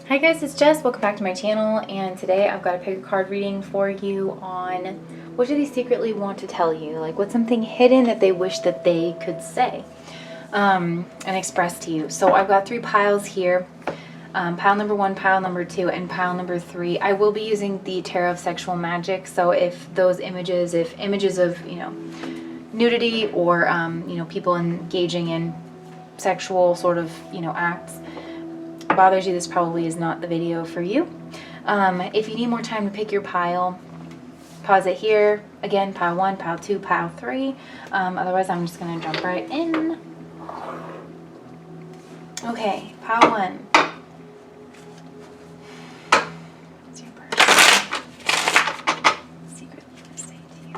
Hi guys, it's Jess. Welcome back to my channel, and today I've got a pick a card reading for you on what do they secretly want to tell you? Like, what's something hidden that they wish that they could say and express to you. So I've got 3 piles here. Pile number 1, pile number 2, and pile number 3. I will be using the Tarot of Sexual Magic, so if images of, nudity or, people engaging in sexual sort of, acts bothers you, this probably is not the video for you. If you need more time to pick your pile, pause it here. Again, pile 1, pile 2, pile 3. Otherwise, I'm just going to jump right in. Okay, pile 1. What's your person secretly going to say to you?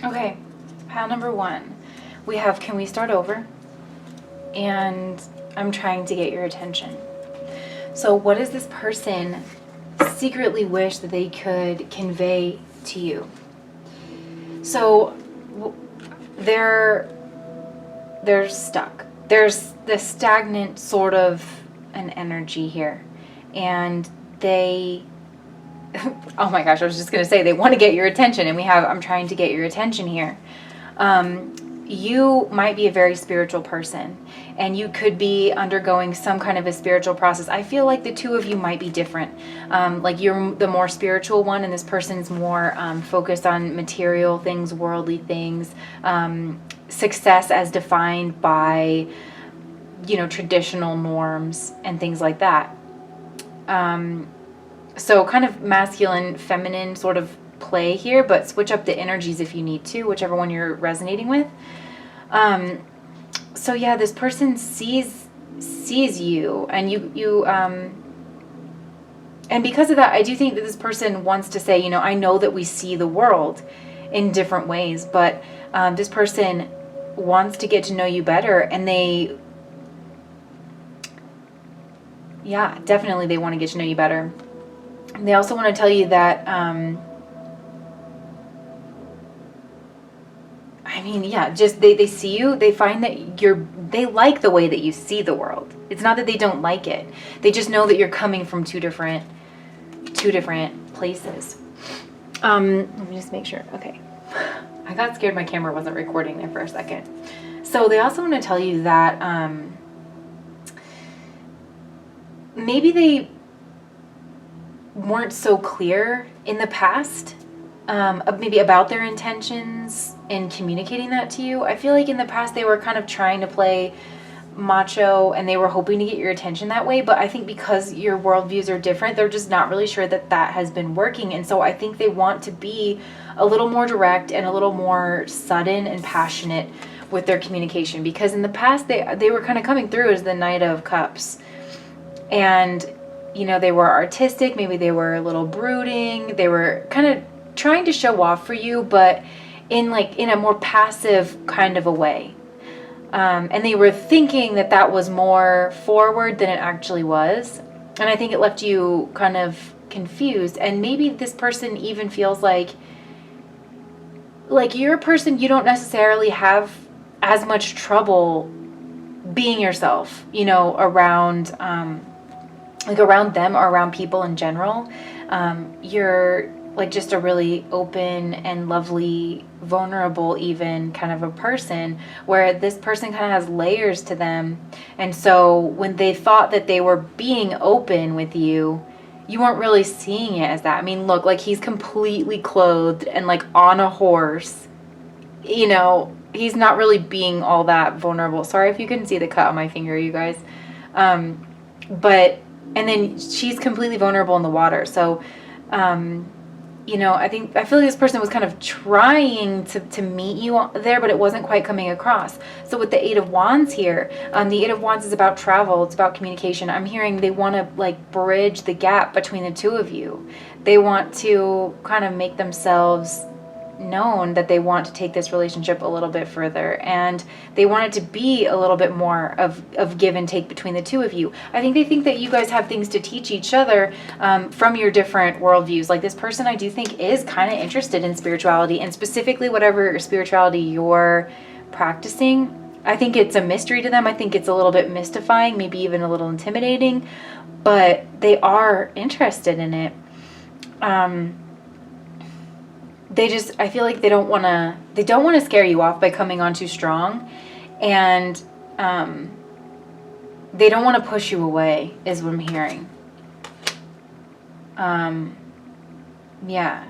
Okay, pile number 1. We have, can we start over? And I'm trying to get your attention. So what does this person secretly wish that they could convey to you? So they're stuck. There's this stagnant sort of an energy here. And they... oh my gosh, I was just going to say they want to get your attention, and I'm trying to get your attention here. You might be a very spiritual person, and you could be undergoing some kind of a spiritual process. I feel like the two of you might be different. Like you're the more spiritual one, and this person's more focused on material things, worldly things, success as defined by, traditional norms and things like that. So kind of masculine, feminine sort of play here, but switch up the energies if you need to, whichever one you're resonating with. So yeah, this person sees you, and and because of that, I do think that this person wants to say, I know that we see the world in different ways, but this person wants to get to know you better, and definitely they want to get to know you better. They also want to tell you that, they see you, they find that they like the way that you see the world. It's not that they don't like it. They just know that you're coming from two different places. Let me just make sure. Okay. I got scared my camera wasn't recording there for a second. So they also want to tell you that, maybe they weren't so clear in the past, maybe about their intentions in communicating that to you. I feel like in the past they were kind of trying to play macho, and they were hoping to get your attention that way, but I think because your worldviews are different, they're just not really sure that has been working. And so I think they want to be a little more direct and a little more sudden and passionate with their communication, because in the past they were kind of coming through as the Knight of Cups, and they were artistic, maybe they were a little brooding, they were kind of trying to show off for you, but in a more passive kind of a way. And they were thinking that was more forward than it actually was. And I think it left you kind of confused. And maybe this person even feels like you're a person, you don't necessarily have as much trouble being yourself, around like around them or around people in general, you're like just a really open and lovely, vulnerable even kind of a person, where this person kind of has layers to them. And so when they thought that they were being open with you, you weren't really seeing it as that. I mean, look, like he's completely clothed and like on a horse, you know, he's not really being all that vulnerable. Sorry if you couldn't see the cut on my finger, you guys. But, and then she's completely vulnerable in the water. So, you know, I feel like this person was kind of trying to meet you there, but it wasn't quite coming across. So with the Eight of Wands here, the Eight of Wands is about travel. It's about communication. I'm hearing they want to like bridge the gap between the two of you. They want to kind of make themselves known that they want to take this relationship a little bit further, and they want it to be a little bit more of give and take between the two of you. I think they think that you guys have things to teach each other from your different worldviews. Like this person, I do think, is kind of interested in spirituality, and specifically whatever spirituality you're practicing. I think it's a mystery to them. I think it's a little bit mystifying, maybe even a little intimidating, but they are interested in it. I feel like they don't want to scare you off by coming on too strong, and they don't want to push you away is what I'm hearing. Yeah.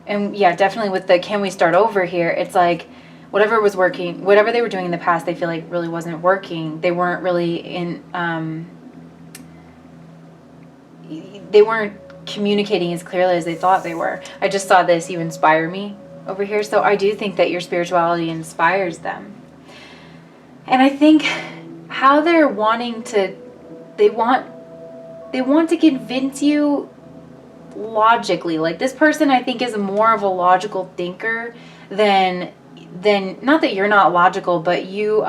And yeah, definitely with the can we start over here, it's like whatever was working, whatever they were doing in the past, they feel like really wasn't working. They weren't really they weren't communicating as clearly as they thought they were. I just saw this, you inspire me over here. So I do think that your spirituality inspires them. And I think how they're wanting to, they want to convince you logically. Like this person, I think, is more of a logical thinker than not that you're not logical, but you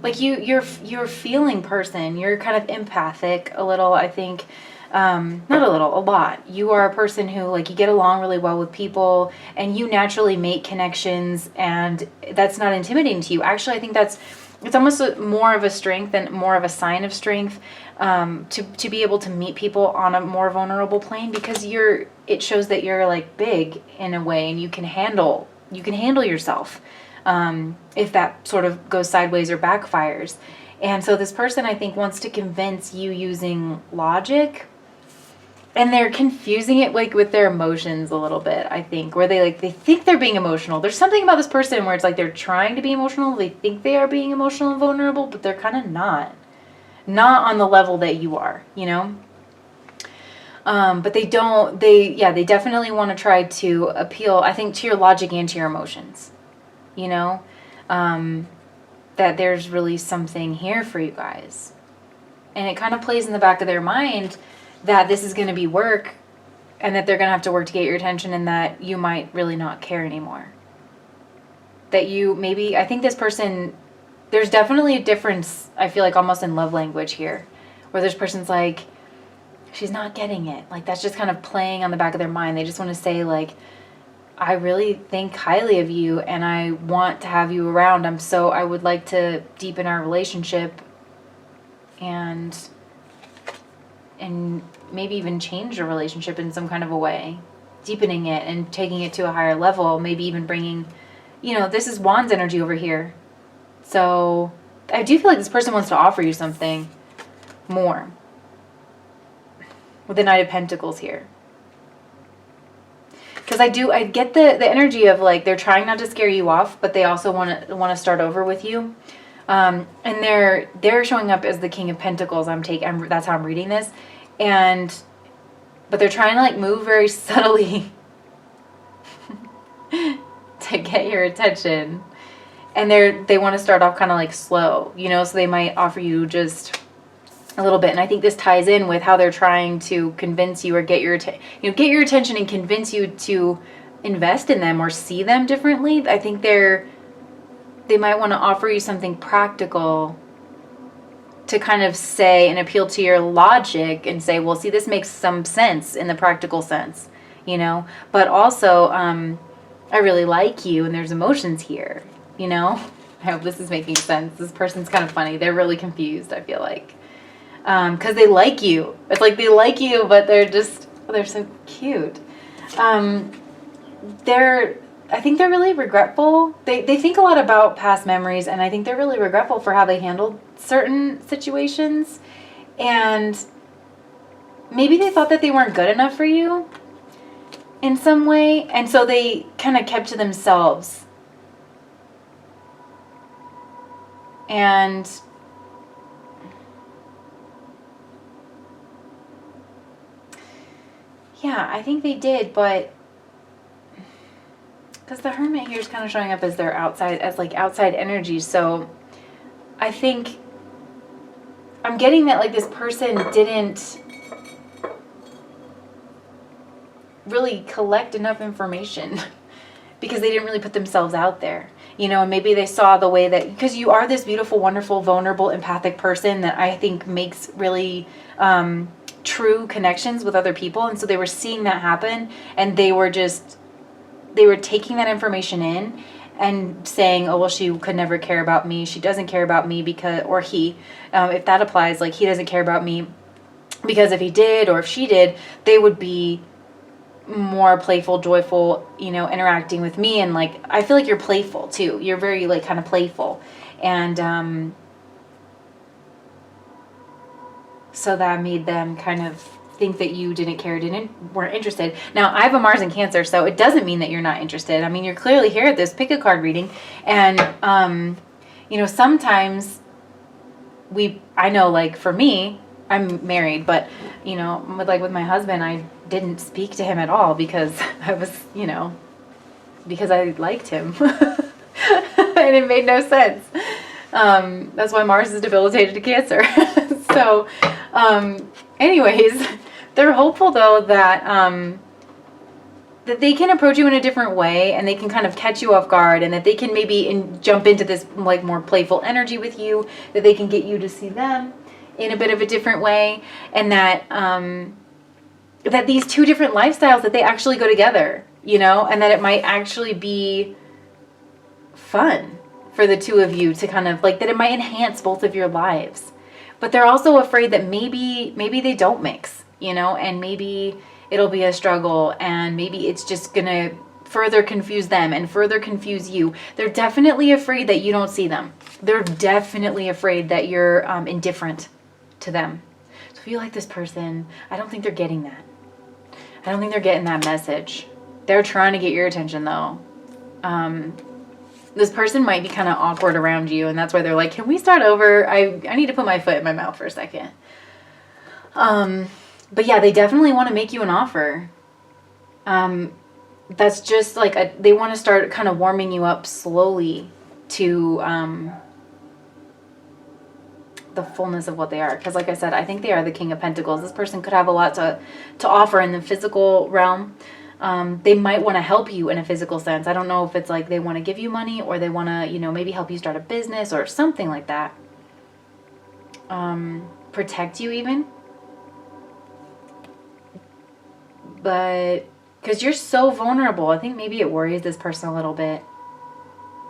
like you're a feeling person. You're kind of empathic a little, I think. Not a little, a lot. You are a person who, like, you get along really well with people, and you naturally make connections, and that's not intimidating to you. Actually, I think it's almost more of a strength and more of a sign of strength, to be able to meet people on a more vulnerable plane, because it shows that you're like big in a way, and you can handle yourself, if that sort of goes sideways or backfires. And so this person, I think, wants to convince you using logic. And they're confusing it like with their emotions a little bit, I think, where they think they're being emotional. There's something about this person where it's like they're trying to be emotional. They think they are being emotional and vulnerable, but they're kind of not on the level that you are, you know? But they definitely want to try to appeal, I think, to your logic and to your emotions, you know? That there's really something here for you guys. And it kind of plays in the back of their mind that this is going to be work, and that they're going to have to work to get your attention, and that you might really not care anymore. That I think this person, there's definitely a difference, I feel like, almost in love language here, where this person's like, she's not getting it. Like, that's just kind of playing on the back of their mind. They just want to say, like, I really think highly of you, and I want to have you around. I would like to deepen our relationship, and maybe even change the relationship in some kind of a way, deepening it and taking it to a higher level, maybe even bringing, this is Wands energy over here. So I do feel like this person wants to offer you something more with the Knight of Pentacles here. Because I get the energy of, like, they're trying not to scare you off, but they also want to start over with you. And they're showing up as the King of Pentacles. That's how I'm reading this. But they're trying to, like, move very subtly to get your attention. And they want to start off kind of like slow, so they might offer you just a little bit. And I think this ties in with how they're trying to convince you or get your attention and convince you to invest in them or see them differently. I think they might want to offer you something practical to kind of say and appeal to your logic and say, well, see, this makes some sense in the practical sense, but also, I really like you, and there's emotions here, I hope this is making sense. This person's kind of funny. They're really confused, I feel like. because they like you. It's like they like you, but they're so cute. I think they're really regretful. They think a lot about past memories, and I think they're really regretful for how they handled certain situations. And maybe they thought that they weren't good enough for you in some way, and so they kind of kept to themselves. And yeah, I think they did, but because the Hermit here is kind of showing up as their outside energy, so I think I'm getting that like this person didn't really collect enough information because they didn't really put themselves out there, and maybe they saw the way that, because you are this beautiful, wonderful, vulnerable, empathic person that I think makes really true connections with other people. And so they were seeing that happen, and they were taking that information in and saying, oh, well, she could never care about me. She doesn't care about me because, or he, if that applies, like he doesn't care about me because if he did, or if she did, they would be more playful, joyful, interacting with me. And like, I feel like you're playful too. You're very like kind of playful. And, so that made them kind of think that you didn't care, weren't interested. Now, I have a Mars in Cancer, so it doesn't mean that you're not interested. I mean, you're clearly here at this pick a card reading. And, sometimes I know, like for me, I'm married, but, with my husband, I didn't speak to him at all because I was, because I liked him. And it made no sense. That's why Mars is debilitated to Cancer. So, anyways, they're hopeful though that that they can approach you in a different way, and they can kind of catch you off guard, and that they can maybe jump into this like more playful energy with you, that they can get you to see them in a bit of a different way, and that that these two different lifestyles, that they actually go together, and that it might actually be fun for the two of you to kind of like, that it might enhance both of your lives. But they're also afraid that maybe they don't mix, and maybe it'll be a struggle, and maybe it's just going to further confuse them and further confuse you. They're definitely afraid that you don't see them. They're definitely afraid that you're indifferent to them. So if you like this person, I don't think they're getting that. I don't think they're getting that message. They're trying to get your attention though. This person might be kind of awkward around you, and that's why they're like, can we start over? I need to put my foot in my mouth for a second. But yeah, they definitely want to make you an offer. That's just like, they want to start kind of warming you up slowly to the fullness of what they are. Because like I said, I think they are the King of Pentacles. This person could have a lot to offer in the physical realm. They might want to help you in a physical sense. I don't know if it's like they want to give you money, or they want to, maybe help you start a business or something like that. Protect you even. But because you're so vulnerable, I think maybe it worries this person a little bit.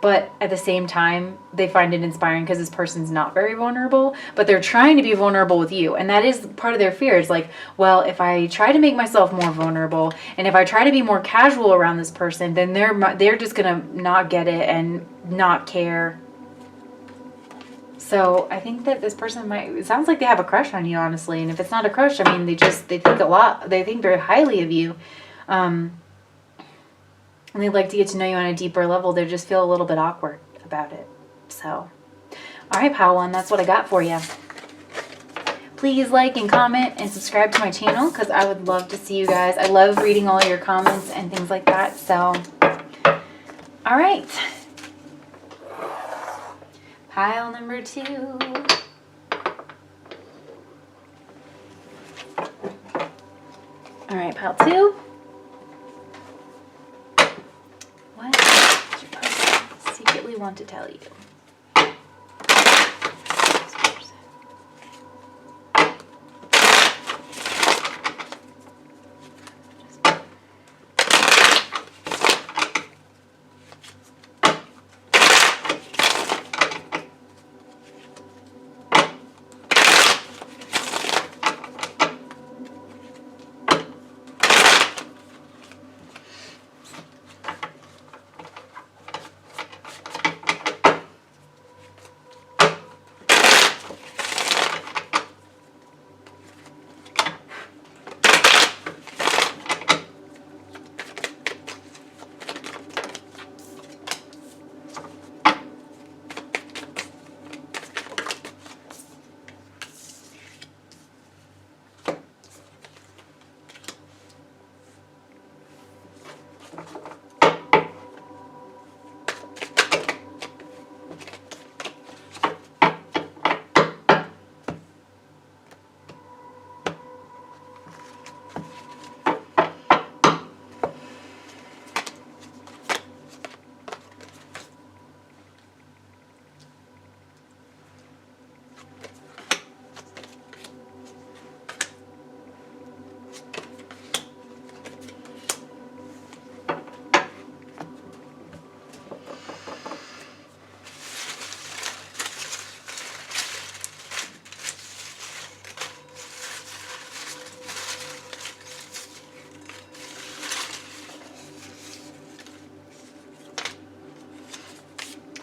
But at the same time, they find it inspiring because this person's not very vulnerable, but they're trying to be vulnerable with you. And that is part of their fear. It's like, well, if I try to make myself more vulnerable, and if I try to be more casual around this person, then they're just going to not get it and not care. So I think that this person it sounds like they have a crush on you, honestly. And if it's not a crush, I mean, they think a lot. They think very highly of you. And they'd like to get to know you on a deeper level. They just feel a little bit awkward about it. So, all right, Pile One, that's what I got for you. Please like and comment and subscribe to my channel, because I would love to see you guys. I love reading all your comments and things like that. So, all right. Pile number 2. All right, pile 2. What does your person secretly want to tell you?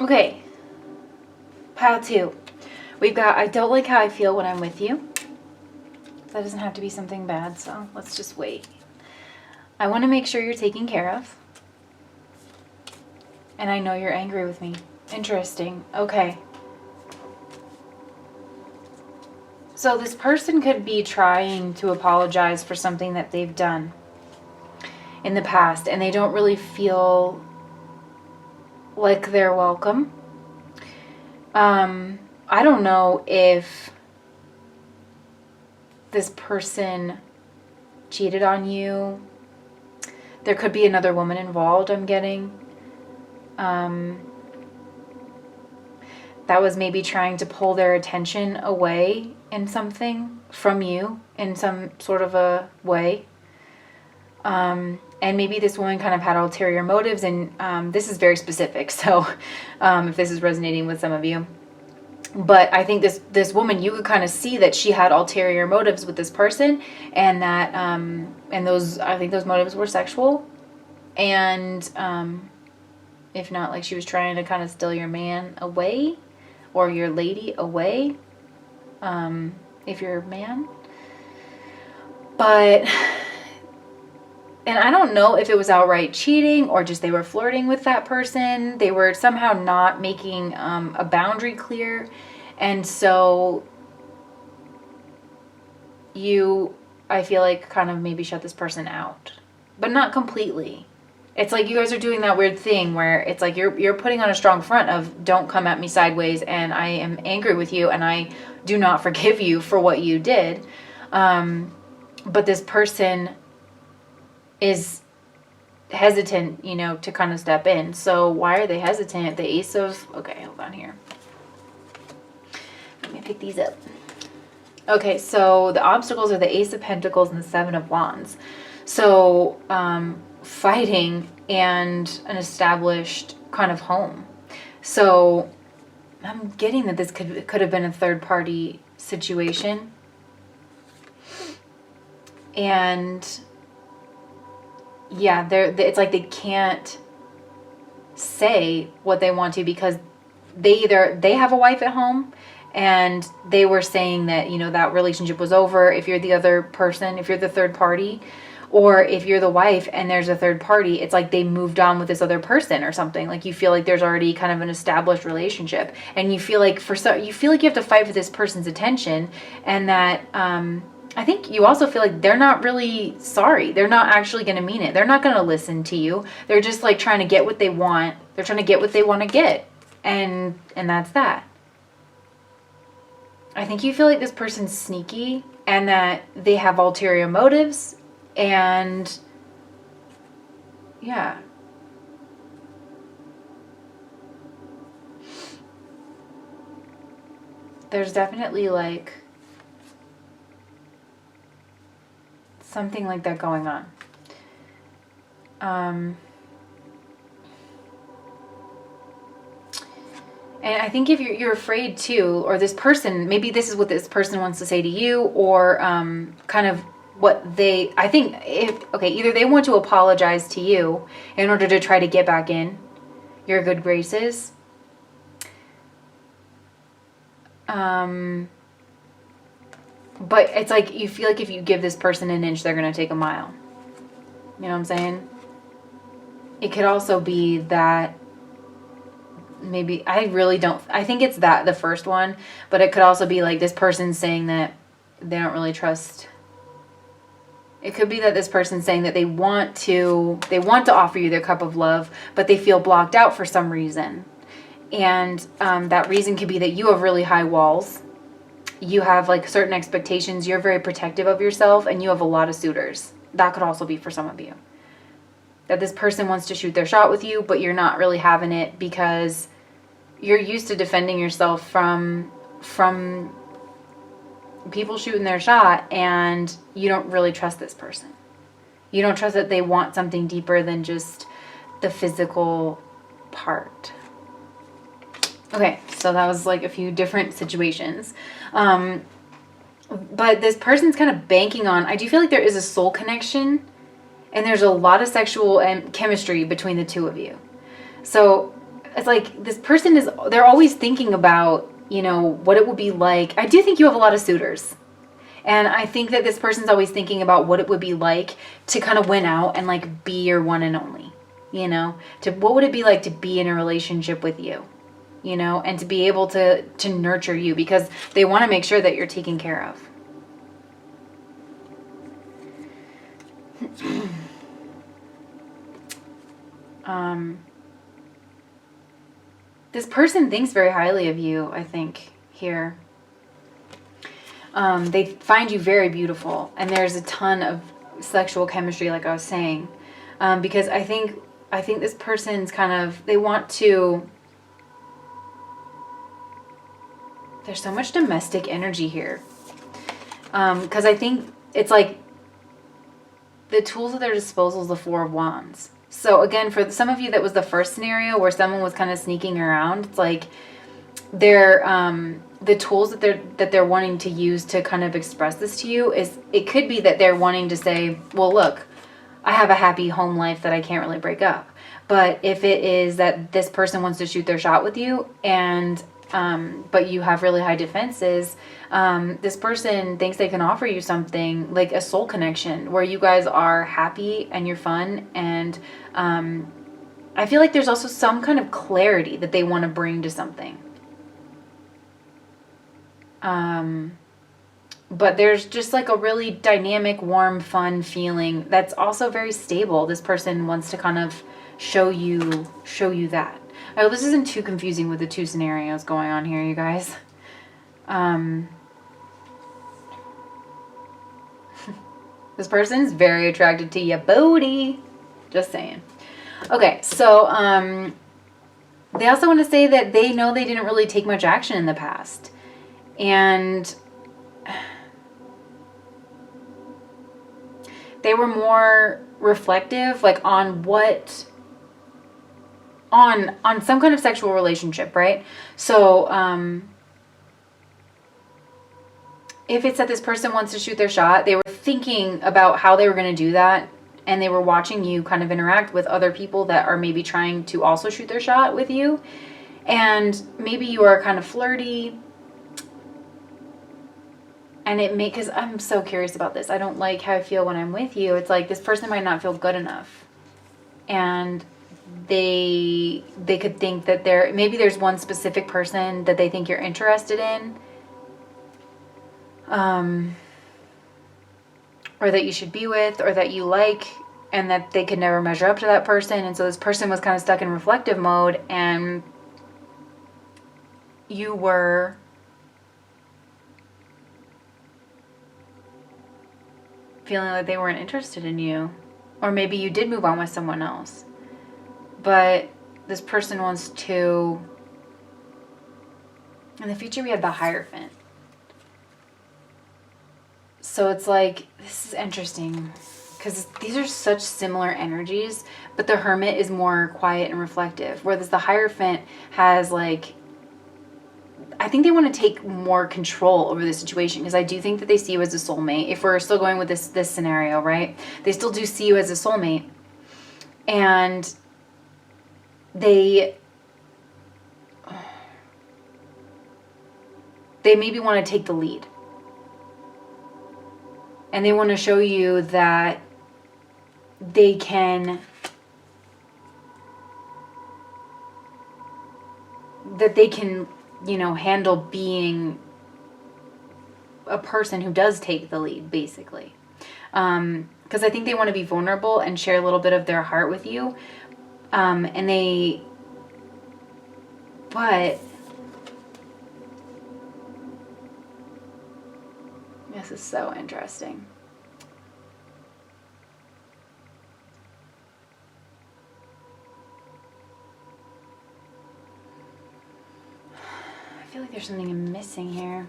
Okay. Pile 2. We've got, I don't like how I feel when I'm with you. That doesn't have to be something bad, so let's just wait. I want to make sure you're taken care of. And I know you're angry with me. Interesting. Okay. So this person could be trying to apologize for something that they've done in the past, and they don't really feel like they're welcome. I don't know if this person cheated on you. There could be another woman involved, I'm getting. That was maybe trying to pull their attention away in something from you in some sort of a way. And maybe this woman kind of had ulterior motives, and this is very specific, so if this is resonating with some of you. But I think this woman, you could kind of see that she had ulterior motives with this person, and that and those, I think those motives were sexual, and if not, like she was trying to kind of steal your man away, or your lady away, if you're a man. But, and I don't know if it was outright cheating or just they were flirting with that person. They were somehow not making a boundary clear. And so you, I feel like, kind of maybe shut this person out. But not completely. It's like you guys are doing that weird thing where it's like you're putting on a strong front of don't come at me sideways, and I am angry with you and I do not forgive you for what you did. But this person is hesitant, you know, to kind of step in. So why are they hesitant? The Ace of... Okay, hold on here. Let me pick these up. Okay, so the obstacles are the Ace of Pentacles and the Seven of Wands. So, fighting and an established kind of home. So I'm getting that this could have been a third party situation. And yeah, it's like they can't say what they want to because they have a wife at home, and they were saying that, you know, that relationship was over if you're the other person, if you're the third party. Or if you're the wife and there's a third party, it's like they moved on with this other person or something. Like you feel like there's already kind of an established relationship, and you feel like you have to fight for this person's attention, and that I think you also feel like they're not really sorry. They're not actually going to mean it. They're not going to listen to you. They're just like trying to get what they want. They're trying to get what they want to get, and that's that. I think you feel like this person's sneaky and that they have ulterior motives. And yeah, there's definitely like something like that going on. And I think if you're afraid too, or this person, maybe this is what this person wants to say to you, or kind of what I think either they want to apologize to you in order to try to get back in your good graces. But it's like you feel like if you give this person an inch, they're going to take a mile. You know what I'm saying? It could also be that maybe, I think it's that, the first one, but it could also be like this person saying that they don't really trust. It could be that this person's saying that they want to offer you their cup of love, but they feel blocked out for some reason. And that reason could be that you have really high walls. You have like certain expectations. You're very protective of yourself, and you have a lot of suitors. That could also be for some of you. That this person wants to shoot their shot with you, but you're not really having it because you're used to defending yourself from people shooting their shot, and you don't really trust this person. You don't trust that they want something deeper than just the physical part. Okay, so that was like a few different situations. But this person's kind of banking on, I do feel like there is a soul connection, and there's a lot of sexual and chemistry between the two of you. So it's like this person they're always thinking about, you know, what it would be like. I do think you have a lot of suitors. And I think that this person's always thinking about what it would be like to kind of win out and like be your one and only, you know, what would it be like to be in a relationship with you, you know, and to be able to nurture you, because they want to make sure that you're taken care of. This person thinks very highly of you, I think, here. They find you very beautiful, and there's a ton of sexual chemistry, like I was saying, because I think this person's kind of, they want to, there's so much domestic energy here, because I think it's like the tools at their disposal is the Four of Wands. So again, for some of you, that was the first scenario where someone was kind of sneaking around. It's like they're the tools that they're wanting to use to kind of express this to you is, it could be that they're wanting to say, well, look, I have a happy home life that I can't really break up. But if it is that this person wants to shoot their shot with you, and but you have really high defenses, this person thinks they can offer you something like a soul connection where you guys are happy and you're fun. And I feel like there's also some kind of clarity that they want to bring to something. But there's just like a really dynamic, warm, fun feeling that's also very stable. This person wants to kind of show you that. I hope this isn't too confusing with the two scenarios going on here, you guys. This person's very attracted to your booty. Just saying. Okay, so they also want to say that they know they didn't really take much action in the past. And they were more reflective, like on what, on some kind of sexual relationship, right? So if it's that this person wants to shoot their shot, they were thinking about how they were going to do that, and they were watching you kind of interact with other people that are maybe trying to also shoot their shot with you. And maybe you are kind of flirty. And it may, because I'm so curious about this. I don't like how I feel when I'm with you. It's like this person might not feel good enough. And they could think that maybe there's one specific person that they think you're interested in. Or that you should be with, or that you like, and that they could never measure up to that person. And so this person was kind of stuck in reflective mode, and you were feeling like they weren't interested in you. Or maybe you did move on with someone else. But this person wants to... In the future, we have the Hierophant. So it's like, this is interesting, because these are such similar energies, but the Hermit is more quiet and reflective, whereas the Hierophant has like, I think they want to take more control over the situation, because I do think that they see you as a soulmate. If we're still going with this scenario, right? They still do see you as a soulmate, and they maybe want to take the lead. And they want to show you that they can, you know, handle being a person who does take the lead, basically. Because I think they want to be vulnerable and share a little bit of their heart with you. But this is so interesting. I feel like there's something I'm missing here.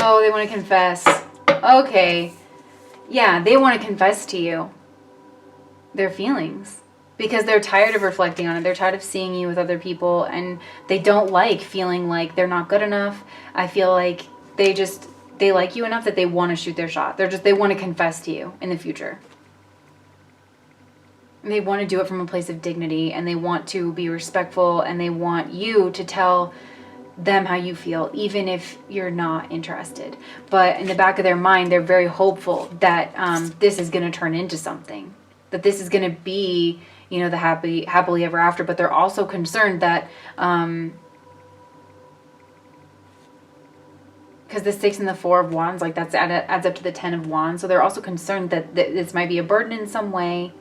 Oh, they want to confess. Okay. Yeah, they want to confess to you their feelings. because they're tired of reflecting on it. They're tired of seeing you with other people, and they don't like feeling like they're not good enough. I feel like they like you enough that they want to shoot their shot. They want to confess to you in the future. And they want to do it from a place of dignity, and they want to be respectful, and they want you to tell them how you feel, even if you're not interested. But in the back of their mind, they're very hopeful that this is going to turn into something, that this is going to be, you know, the happily ever after. But they're also concerned that because the 6 and the 4 of Wands, like that's adds up to the 10 of Wands. So they're also concerned that this might be a burden in some way,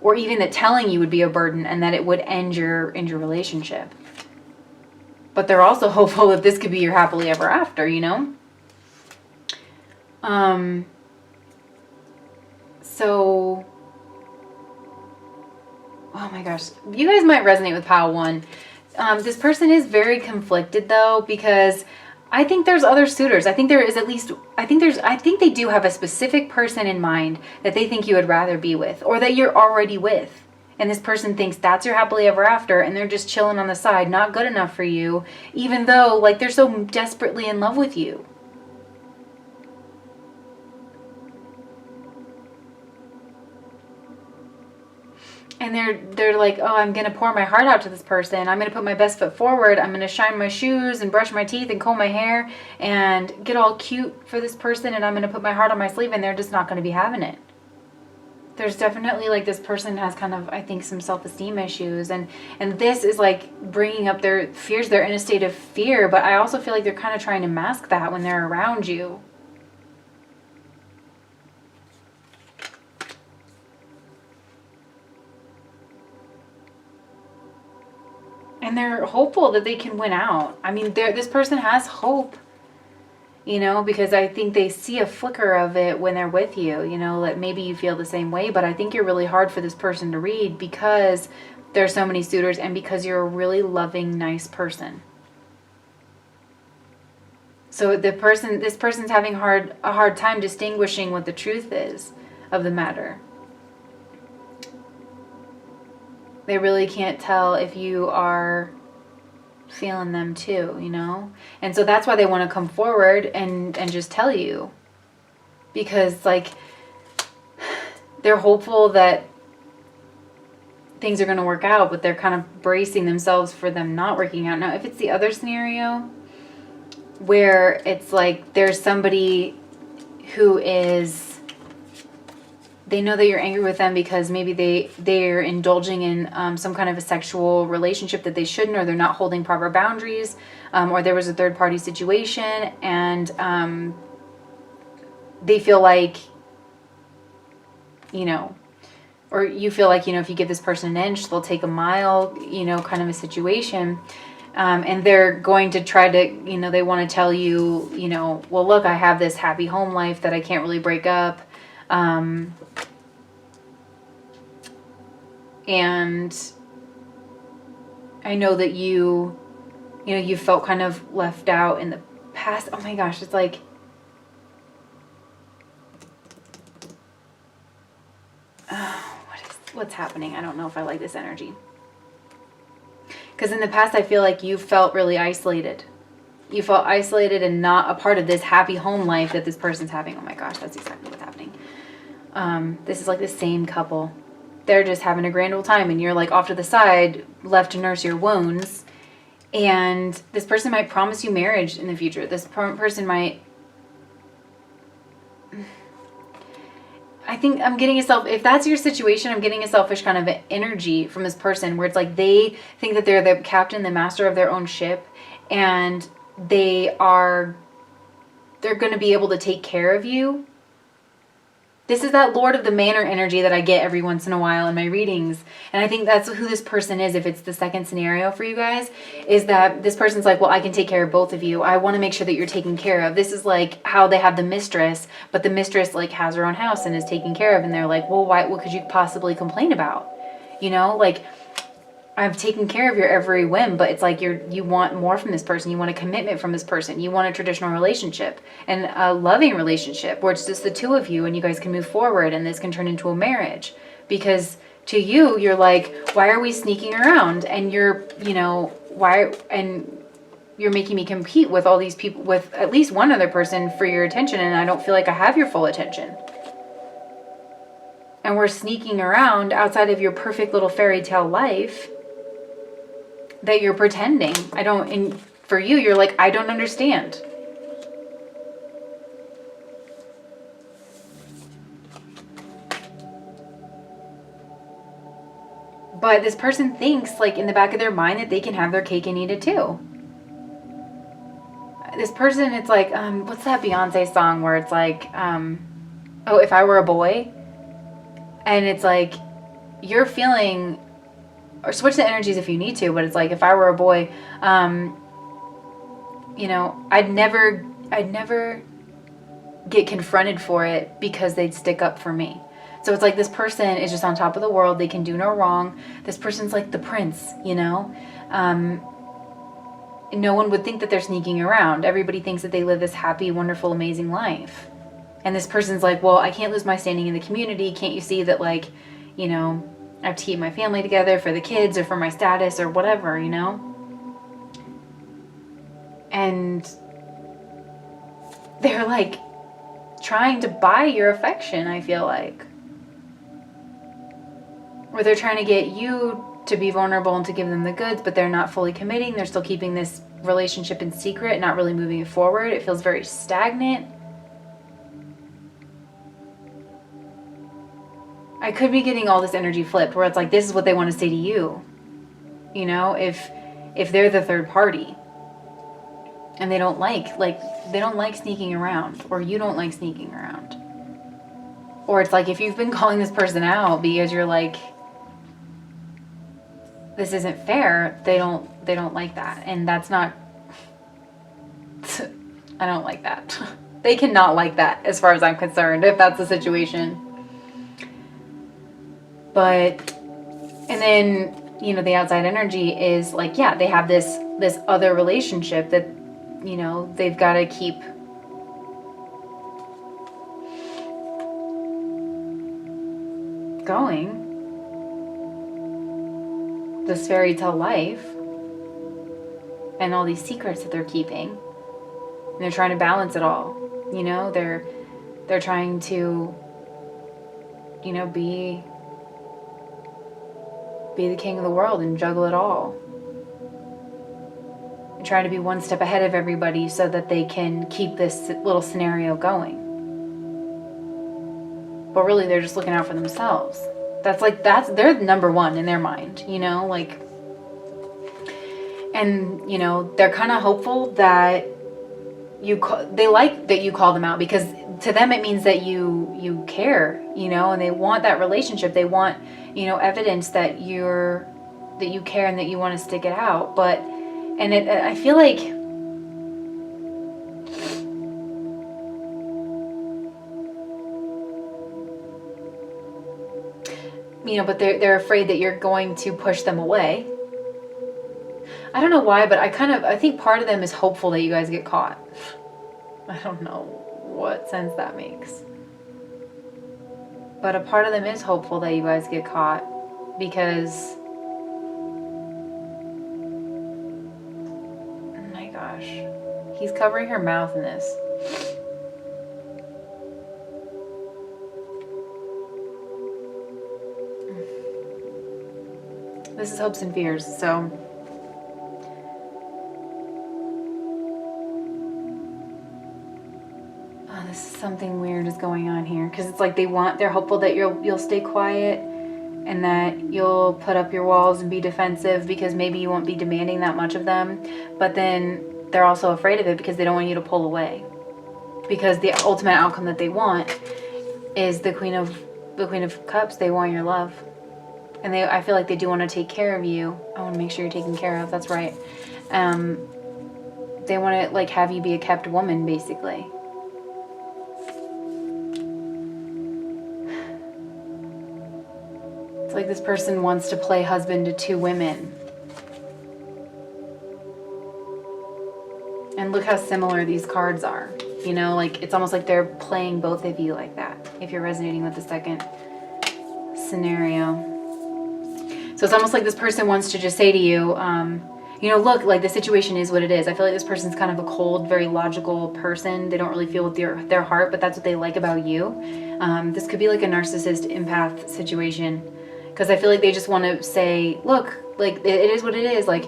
or even that telling you would be a burden and that it would end your relationship. But they're also hopeful that this could be your happily ever after, you know? So, oh my gosh, you guys might resonate with pile 1. This person is very conflicted though, because I think there's other suitors. I think there is at least, I think they do have a specific person in mind that they think you would rather be with, or that you're already with. And this person thinks that's your happily ever after, and they're just chilling on the side, not good enough for you, even though like they're so desperately in love with you. And they're like, oh, I'm going to pour my heart out to this person. I'm going to put my best foot forward. I'm going to shine my shoes and brush my teeth and comb my hair and get all cute for this person. And I'm going to put my heart on my sleeve, and they're just not going to be having it. There's definitely like this person has kind of, I think, some self-esteem issues. And this is like bringing up their fears. They're in a state of fear. But I also feel like they're kind of trying to mask that when they're around you. And they're hopeful that they can win out. I mean, this person has hope, you know, because I think they see a flicker of it when they're with you, you know, that maybe you feel the same way. But I think you're really hard for this person to read because there's so many suitors, and because you're a really loving, nice person. So this person's having a hard time distinguishing what the truth is of the matter. They really can't tell if you are feeling them too, you know? And so that's why they want to come forward and just tell you. Because, like, they're hopeful that things are going to work out, but they're kind of bracing themselves for them not working out. Now, if it's the other scenario where it's like there's somebody who is... they know that you're angry with them because maybe they're indulging in some kind of a sexual relationship that they shouldn't, or they're not holding proper boundaries, or there was a third party situation, and they feel like, you know, or you feel like, you know, if you give this person an inch, they'll take a mile, you know, kind of a situation. And they're going to try to, you know, they want to tell you, you know, well, look, I have this happy home life that I can't really break up. And I know that you felt kind of left out in the past. Oh my gosh, it's like, what's happening? I don't know if I like this energy. Because in the past, I feel like you felt really isolated. You felt isolated and not a part of this happy home life that this person's having. Oh my gosh, that's exactly what's happening. This is like the same couple. They're just having a grand old time, and you're like off to the side, left to nurse your wounds. And this person might promise you marriage in the future. This person might... I think I'm getting if that's your situation, I'm getting a selfish kind of energy from this person where it's like they think that they're the captain, the master of their own ship, and they're going to be able to take care of you. This is that Lord of the Manor energy that I get every once in a while in my readings. And I think that's who this person is, if it's the second scenario for you guys, is that this person's like, well, I can take care of both of you. I want to make sure that you're taken care of. This is like how they have the mistress, but the mistress like has her own house and is taken care of. And they're like, well, what could you possibly complain about? You know, like, I've taken care of your every whim, but it's like you want more from this person. You want a commitment from this person. You want a traditional relationship and a loving relationship where it's just the two of you and you guys can move forward and this can turn into a marriage, because to you, you're like, why are we sneaking around? And you're, why, and you're making me compete with all these people, with at least one other person for your attention, and I don't feel like I have your full attention. And we're sneaking around outside of your perfect little fairy tale life that you're pretending. And for you, you're like, I don't understand. But this person thinks, like, in the back of their mind that they can have their cake and eat it too. This person, it's like, what's that Beyonce song where it's like, oh, if I were a boy? And it's like, you're feeling, or switch the energies if you need to, but it's like, if I were a boy, I'd never get confronted for it because they'd stick up for me. So it's like this person is just on top of the world. They can do no wrong. This person's like the prince, no one would think that they're sneaking around. Everybody thinks that they live this happy, wonderful, amazing life. And this person's like, well, I can't lose my standing in the community. Can't you see that, like, I have to keep my family together for the kids or for my status or whatever, And they're like trying to buy your affection, I feel like. Or they're trying to get you to be vulnerable and to give them the goods, but they're not fully committing. They're still keeping this relationship in secret, not really moving it forward. It feels very stagnant. I could be getting all this energy flipped where it's like, this is what they want to say to you. If they're the third party and they don't like sneaking around, or you don't like sneaking around. Or it's like, if you've been calling this person out because you're like, this isn't fair, they don't like that. And that's not, I don't like that. They cannot like that as far as I'm concerned, if that's the situation. But, and then, the outside energy is like, yeah, they have this other relationship that, they've got to keep going. This fairy tale life and all these secrets that they're keeping, and they're trying to balance it all. They're trying to be the king of the world and juggle it all, and try to be one step ahead of everybody so that they can keep this little scenario going. But really, they're just looking out for themselves. They're number one in their mind, and they're kind of hopeful that they like that you call them out, because to them it means that you care, and they want that relationship. They want, evidence that you care and that you want to stick it out. But, I feel like, but they're afraid that you're going to push them away. I don't know why, but I think part of them is hopeful that you guys get caught. I don't know what sense that makes. But a part of them is hopeful that you guys get caught, because, oh my gosh, he's covering her mouth in this. This is hopes and fears, so something weird is going on here, because it's like they're hopeful that you'll stay quiet and that you'll put up your walls and be defensive, because maybe you won't be demanding that much of them. But then they're also afraid of it because they don't want you to pull away, because the ultimate outcome that they want is the Queen of Cups. They want your love, and I feel like they do want to take care of you. I want to make sure you're taken care of. That's right. They want to have you be a kept woman, basically. It's like this person wants to play husband to two women. And look how similar these cards are. It's almost like they're playing both of you like that, if you're resonating with the second scenario. So it's almost like this person wants to just say to you, you know, look, like the situation is what it is. I feel like this person's kind of a cold, very logical person. They don't really feel with their heart, but that's what they like about you. This could be like a narcissist empath situation, because I feel like they just want to say, look, like it is what it is. Like,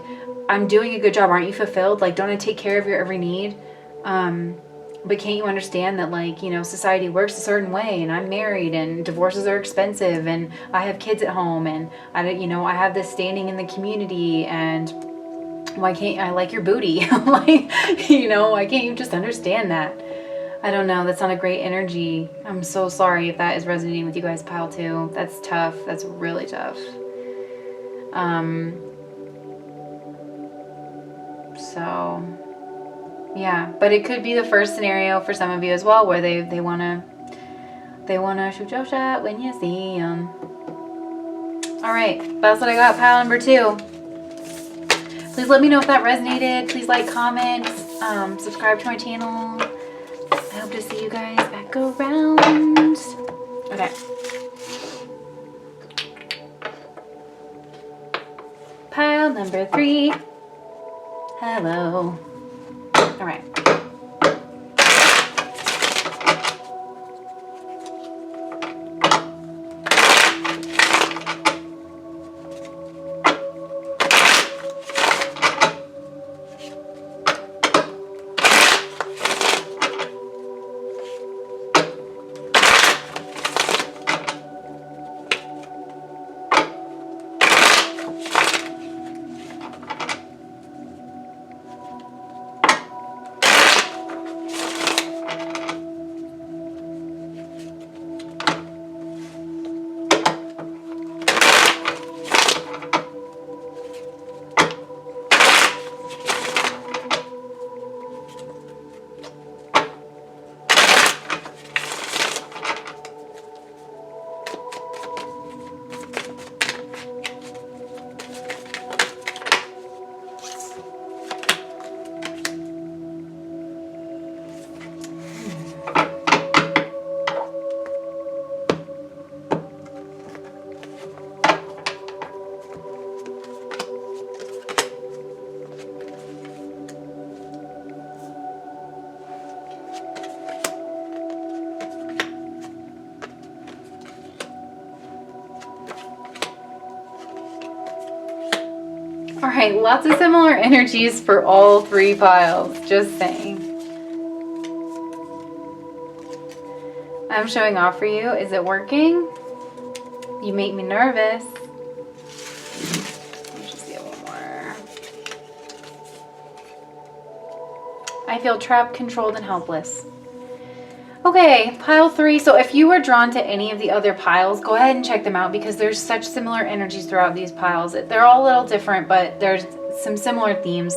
I'm doing a good job. Aren't you fulfilled? Like, don't I take care of your every need? But can't you understand that, like, you know, society works a certain way, and I'm married, and divorces are expensive, and I have kids at home, and I have this standing in the community, and why can't I like your booty? Like, you know, why can't you just understand that? I don't know. That's not a great energy. I'm so sorry if that is resonating with you guys, pile 2. That's tough. That's really tough. So yeah, but it could be the first scenario for some of you as well, where they wanna shoot your shot when you see them. All right, that's what I got, pile number 2. Please let me know if that resonated. Please like, comment, subscribe to my channel. I hope to see you guys back around. Okay. Pile number 3. Hello. All right. All right, lots of similar energies for all 3 piles, just saying. I'm showing off for you. Is it working? You make me nervous. Let's just get one more. I feel trapped, controlled, and helpless. Okay, pile 3. So if you were drawn to any of the other piles, go ahead and check them out, because there's such similar energies throughout these piles. They're all a little different, but there's some similar themes.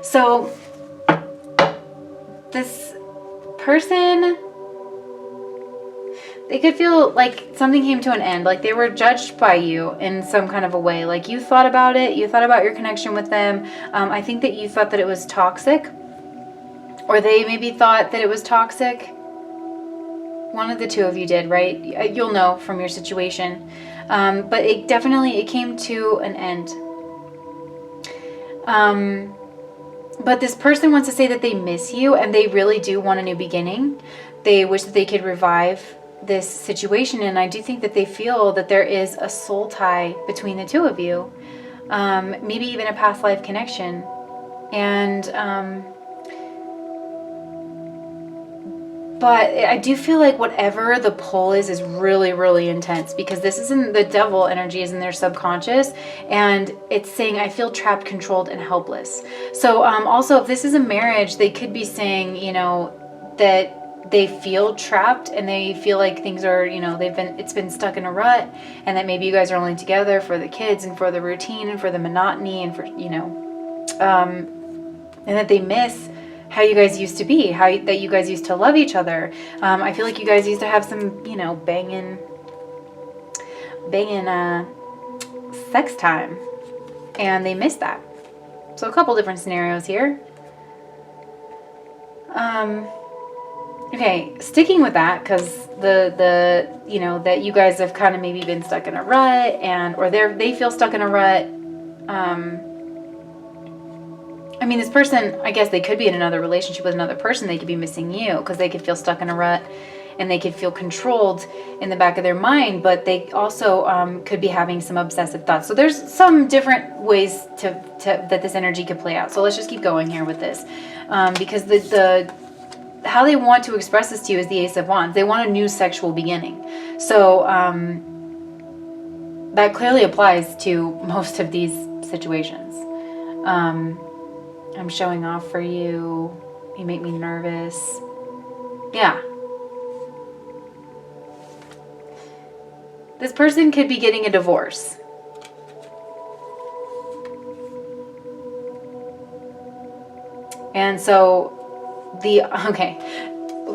So this person, they could feel like something came to an end, like they were judged by you in some kind of a way. Like you thought about it, you thought about your connection with them. I think that you thought that it was toxic, or they maybe thought that it was toxic. One of the 2 of you did, right? You'll know from your situation. But it came to an end. But this person wants to say that they miss you, and they really do want a new beginning. They wish that they could revive this situation, and I do think that they feel that there is a soul tie between the 2 of you. Maybe even a past life connection. And but I do feel like whatever the pull is really, really intense, because this isn't the devil energy, is in their subconscious, and it's saying, I feel trapped, controlled, and helpless. So also, if this is a marriage, they could be saying, you know, that they feel trapped, and they feel like things are, you know, it's been stuck in a rut, and that maybe you guys are only together for the kids and for the routine and for the monotony and for, you know, and that they miss how you guys used to be, that you guys used to love each other. I feel like you guys used to have some, you know, banging sex time, and they missed that. So a couple different scenarios here. Okay, sticking with that, because the you know, that you guys have kind of maybe been stuck in a rut, and or they feel stuck in a rut. I mean, this person, I guess they could be in another relationship with another person. They could be missing you because they could feel stuck in a rut, and they could feel controlled in the back of their mind. But they also could be having some obsessive thoughts. So there's some different ways that this energy could play out. So let's just keep going here with this, because the how they want to express this to you is the Ace of Wands. They want a new sexual beginning. So that clearly applies to most of these situations. I'm showing off for you. You make me nervous. Yeah. This person could be getting a divorce. And so okay,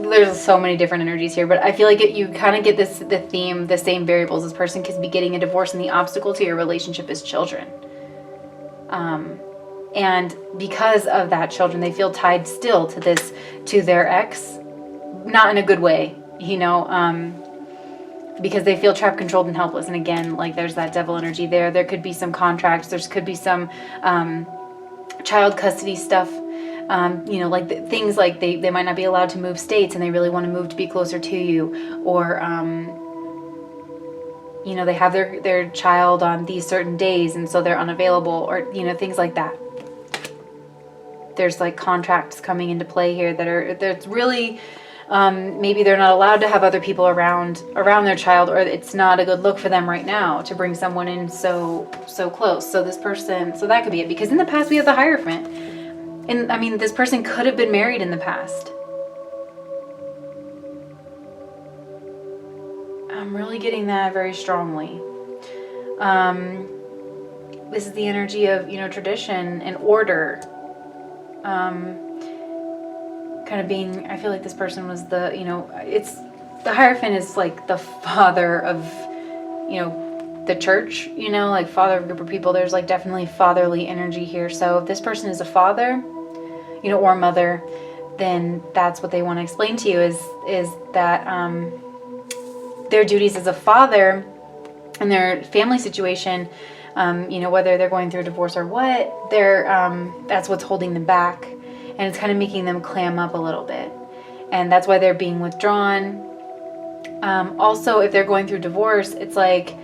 there's so many different energies here, but I feel like you kind of get the theme, the same variables. This person could be getting a divorce, and the obstacle to your relationship is children. And because of that, children, they feel tied still to their ex, not in a good way, because they feel trapped, controlled, and helpless. And again, like there's that devil energy there. There could be some contracts. There could be some child custody stuff. Like things like they might not be allowed to move states, and they really want to move to be closer to you, or they have their child on these certain days, and so they're unavailable, or things like that. There's like contracts coming into play here that's really maybe they're not allowed to have other people around their child, or it's not a good look for them right now to bring someone in so close. So this person, so that could be it, because in the past we have the Hierophant. And I mean, this person could have been married in the past. I'm really getting that very strongly. This is the energy of, tradition and order. Kind of being, I feel like this person was the Hierophant is like the father of, the church, like father of a group of people. There's like definitely fatherly energy here. So if this person is a father, or mother, then that's what they want to explain to you is that their duties as a father and their family situation, whether they're going through a divorce or what, that's what's holding them back, and it's kind of making them clam up a little bit, and that's why they're being withdrawn. Also, if they're going through divorce, it's like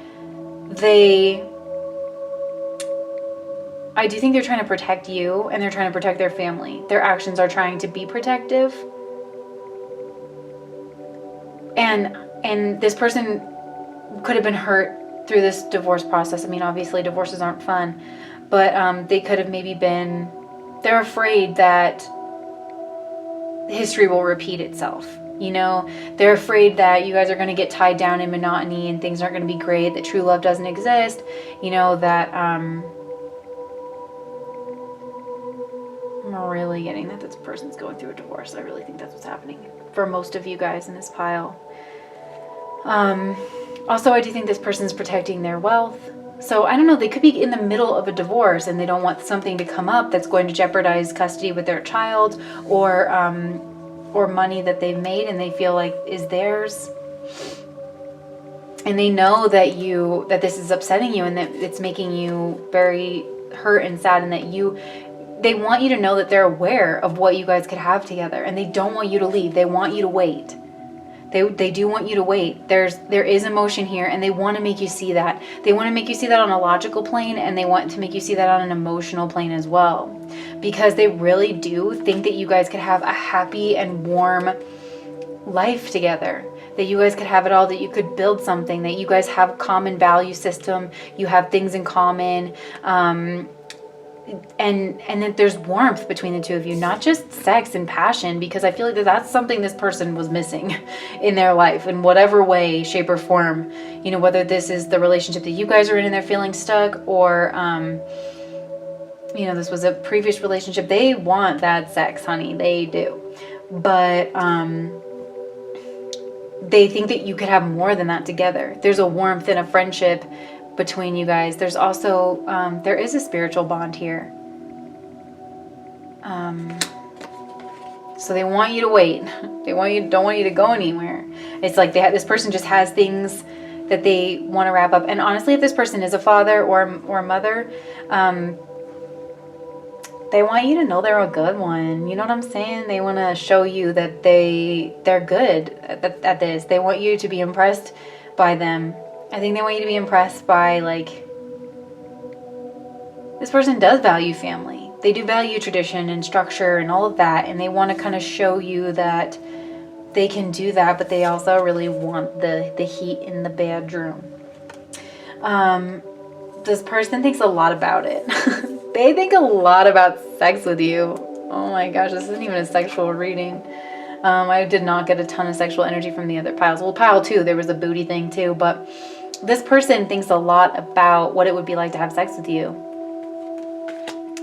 I do think they're trying to protect you, and they're trying to protect their family. Their actions are trying to be protective. And this person could have been hurt through this divorce process. I mean, obviously divorces aren't fun, but they could have maybe they're afraid that history will repeat itself. They're afraid that you guys are going to get tied down in monotony and things aren't going to be great, that true love doesn't exist, that I'm really getting that this person's going through a divorce. I really think that's what's happening for most of you guys in this pile. Also, I do think this person's protecting their wealth. So I don't know, they could be in the middle of a divorce and they don't want something to come up that's going to jeopardize custody with their child, or money that they've made and they feel like is theirs. And they know that this is upsetting you, and that it's making you very hurt and sad, and that they want you to know that they're aware of what you guys could have together, and they don't want you to leave. They want you to wait. They do want you to wait. There is emotion here, and they want to make you see that. They want to make you see that on a logical plane, and they want to make you see that on an emotional plane as well, because they really do think that you guys could have a happy and warm life together, that you guys could have it all, that you could build something, that you guys have a common value system, you have things in common, and that there's warmth between the two of you, not just sex and passion, because I feel like that's something this person was missing in their life in whatever way, shape, or form. Whether this is the relationship that you guys are in and they're feeling stuck, or this was a previous relationship. They want that sex, honey, they do, but they think that you could have more than that together. There's a warmth and a friendship between you guys. There's also there is a spiritual bond here. So they want you to wait. They don't want you to go anywhere. It's like this person just has things that they want to wrap up. And honestly, if this person is a father or a mother, they want you to know they're a good one. You know what I'm saying? They want to show you that they're good at this. They want you to be impressed by them. I think they want you to be impressed by, like, this person does value family. They do value tradition and structure and all of that, and they want to kind of show you that they can do that, but they also really want the heat in the bedroom. This person thinks a lot about it. They think a lot about sex with you. Oh my gosh, this isn't even a sexual reading. I did not get a ton of sexual energy from the other piles. Well, pile 2, there was a booty thing too, but this person thinks a lot about what it would be like to have sex with you.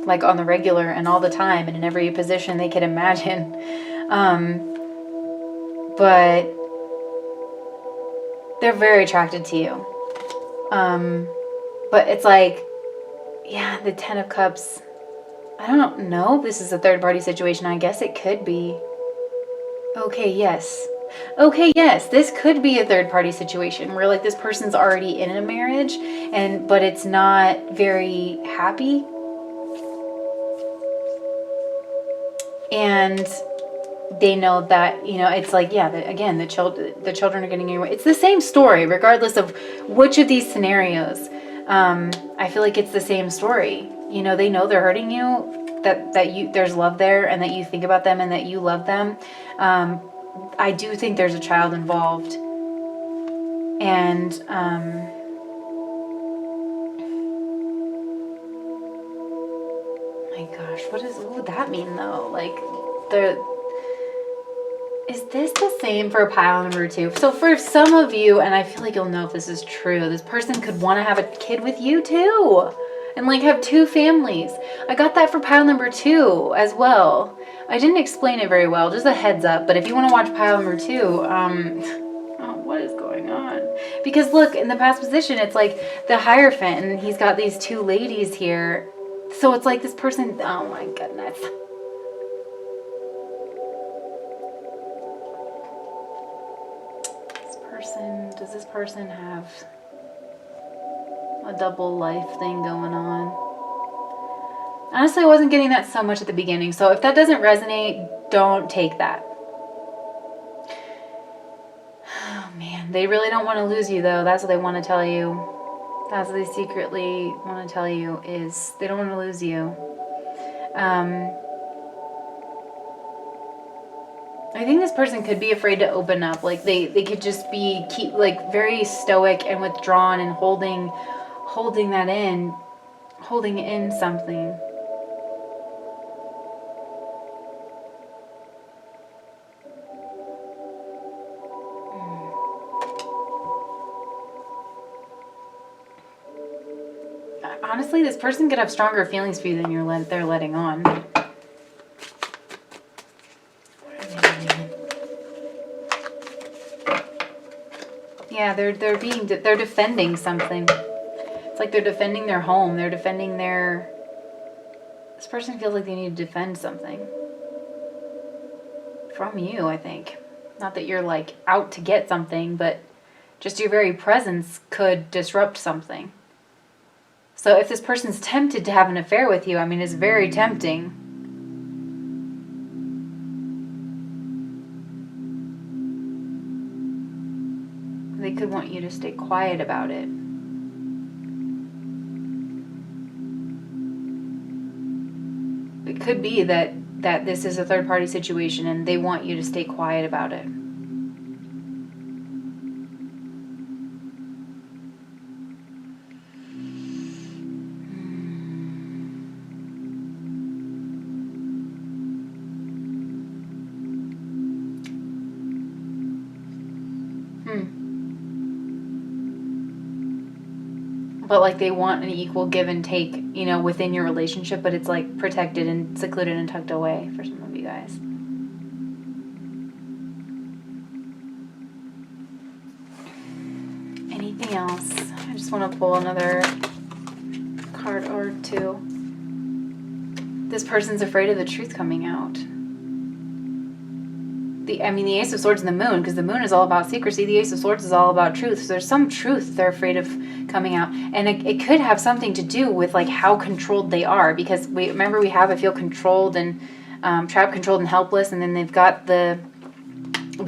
Like on the regular and all the time and in every position they could imagine. But they're very attracted to you. But it's like, yeah, the 10 of Cups. I don't know if this is a third party situation. I guess it could be. Okay, yes. This could be a third party situation where, like, this person's already in a marriage but it's not very happy. And they know that, you know, it's like, yeah, again, the children are getting in your way. It's the same story, regardless of which of these scenarios. I feel like it's the same story. You know, they know they're hurting you, that there's love there, and that you think about them and that you love them. I do think there's a child involved. And, my gosh, what would that mean though? Like, is this the same for pile number 2? So for some of you, and I feel like you'll know if this is true, this person could want to have a kid with you too. And like have 2 families. I got that for pile number 2 as well. I didn't explain it very well, just a heads up. But if you want to watch pile number 2, oh, what is going on? Because look, in the past position, it's like the Hierophant, and he's got these 2 ladies here. So it's like this person, oh my goodness. Does this person have a double life thing going on? Honestly, I wasn't getting that so much at the beginning. So if that doesn't resonate, don't take that. Oh man, they really don't want to lose you though. That's what they want to tell you. That's what they secretly want to tell you, is they don't want to lose you. I think this person could be afraid to open up. Like they could just keep like very stoic and withdrawn and holding that in, holding in something. Honestly, this person could have stronger feelings for you than they're letting on. Yeah, they're defending something. It's like they're defending their home. They're defending this person feels like they need to defend something from you, I think. Not that you're like out to get something, but just your very presence could disrupt something. So if this person's tempted to have an affair with you, I mean, it's very tempting. They could want you to stay quiet about it. It could be that this is a third-party situation and they want you to stay quiet about it. But like they want an equal give and take, you know, within your relationship, but it's like protected and secluded and tucked away for some of you guys. Anything else? I just want to pull another card or 2. This person's afraid of the truth coming out. the Ace of Swords and the Moon, because the Moon is all about secrecy. The Ace of Swords is all about truth. So there's some truth they're afraid of coming out. And it could have something to do with like how controlled they are, because we feel controlled and trapped, controlled, and helpless. And then they've got the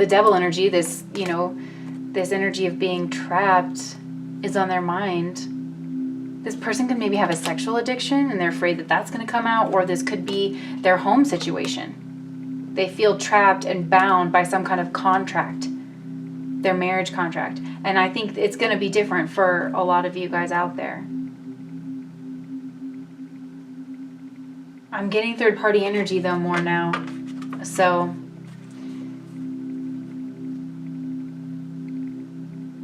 devil energy, this, you know, this energy of being trapped is on their mind. This person could maybe have a sexual addiction and they're afraid that that's going to come out, or this could be their home situation. They feel trapped and bound by some kind of contract, their marriage contract. And I think it's going to be different for a lot of you guys out there. I'm getting third party energy though more now. So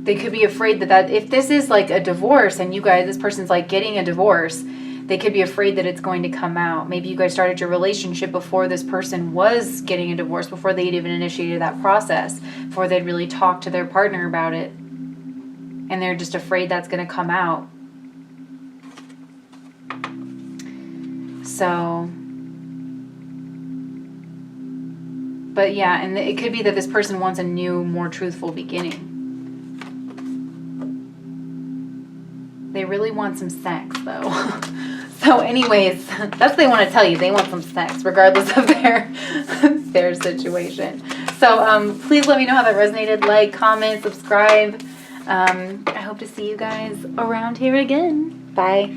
they could be afraid that if this is like a divorce and you guys, this person's like getting a divorce, they could be afraid that it's going to come out. Maybe you guys started your relationship before this person was getting a divorce, before they'd even initiated that process, before they'd really talked to their partner about it. And they're just afraid that's going to come out. So, but yeah, and it could be that this person wants a new, more truthful beginning. They really want some sex, though. So anyways, that's what they want to tell you. They want some sex, regardless of their situation. So please let me know how that resonated. Like, comment, subscribe. I hope to see you guys around here again. Bye.